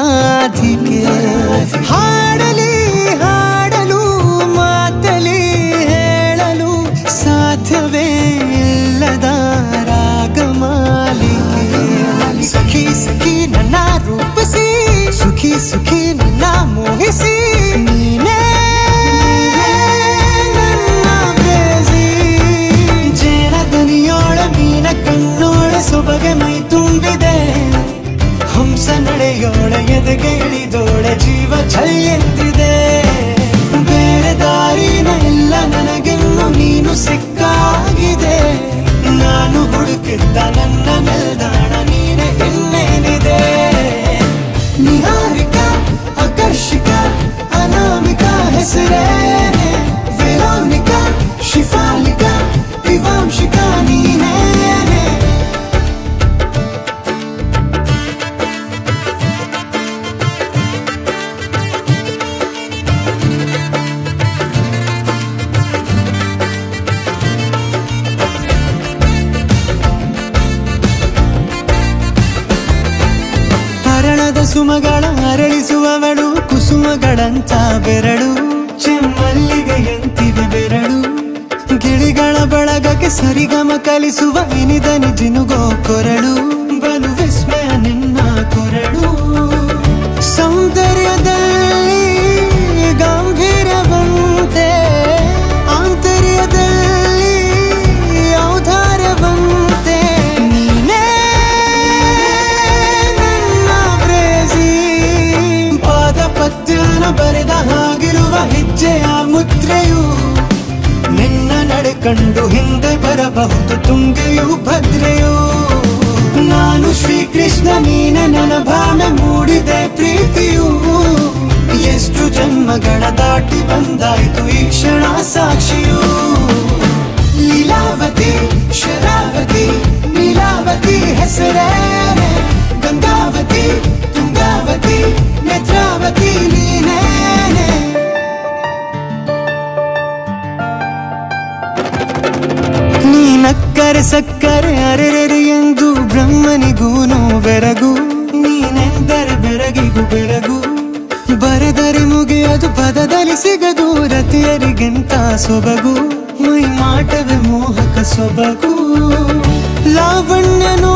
ರಾಧಿಕೆ ಹಾಡಲಿ ಹಾಡಲು ಮಾತಲಿ ಹೇಳಲು ಸಾಧ್ಯವೇ ಇಲ್ಲದ ರಾಗಮಾಲಿಕೆ ಸಖಿ ಸಖಿ ನನ್ನ ರೂಪಿಸಿ ಸುಖಿ ಸುಖಿ ನನ್ನ ಮೋಹಿಸಿ ನೀನೇ ನನ್ನ ಪ್ರೇಸಿ ಜೇನ ದನಿಯೋಳ ಮೀನ ಕಣ್ಣೋಳ ಸೊಬಗೆ ಮೈ ತುಂಬಿದೆ ಹಂಸ ನಡೆಯೋಳ ಎದೆಗೆ ಇಳಿದೋಳ ಜೀವ ಛಲ್ಲೆಂದಿದೆ ಬೇರೆ ದಾರಿನ ಇಲ್ಲ ನನಗೆನ್ನು ನೀನು ಸಿಕ್ಕಾಗಿದೆ ನಾನು ಹುಡುಕಿದ್ದ ನನ್ನ ನಿಲ್ದಾಣ ನೀನೆ ಇನ್ನೇನಿದೆ ನಿಹಾರಿಕ ಆಕರ್ಷಿಕ ಅನಾಮಿಕ ಹೆಸರೇನೆ ವೆರೋನಿಕ ಶಿಫಾಲಿಕ ವಿವಾಂಶಿಕ ನೀನೇನೆ ಸುಮಗಳ ಅರಳಿಸುವವಳು ಕುಸುಮಗಳಂತ ಬೆರಳು ಚೆಮ್ಮಲ್ಲಿಗೆಯಂತಿವೆ ಬೆರಳು ಗಿಳಿಗಳ ಬಳಗಕ್ಕೆ ಸರಿಗಮ ಕಲಿಸುವ ಇನಿದನಿ ಜಿನುಗೋ ಕೊರಳು ಬಲು ವಿಸ್ಮಯ ನಿನ್ನ ಕೊರಳು ಸೌಂದರ್ಯದಲ್ಲಿ ಗಾಂಭೀರ್ಯವಂತೆ ಆಂತರ್ಯದಲ್ಲಿ ಔದಾರ್ಯವಂತೆ ನೀನೇ ಪತ್ಯನ ಬರೆದ ಹಾಗಿರುವ ಹೆಜ್ಜೆಯ ಮುದ್ರೆಯು ನಿನ್ನ ನಡೆ ಕಂಡು ಹಿಂದೆ ಬರಬಹುದು ತುಂಗೆಯು ಭದ್ರೆಯು ನಾನು ಶ್ರೀಕೃಷ್ಣ ನೀನೆ ನನ್ನ ಭಾವನೆ ಮೂಡಿದೆ ಪ್ರೀತಿಯು ಎಷ್ಟು ಜನ್ಮಗಳ ದಾಟಿ ಬಂದಾಯಿತು ಈ ಕ್ಷಣ ಸಾಕ್ಷಿಯು ಲೀಲಾವತಿ ಶರಾವತಿ ನೀಲಾವತಿ ಹೆಸರೇನೆ ಗಂಗಾವತಿ ತುಂಗಾವತಿ ನೇತ್ರಾವತಿ ನೀನೇನೆ ನೀನಕ್ಕರೆ ಸಕ್ಕರೆ ಅರೆರೆ ಎಂದು ಬ್ರಹ್ಮನಿಗೂನು ಬೆರಗು ನೀನೆಂದರೆ ಬೆರಗಿಗೂ ಬೆರಗು ಬರೆದರೆ ಮುಗಿಯದು ಪದದಲ್ಲಿ ಸಿಗದು ರತಿಯರಿಗಿಂತ ಸೊಬಗು ಮೈ ಮಾಟವೇ ಮೋಹಕ ಸೊಬಗು ಲಾವಣ್ಯನೋ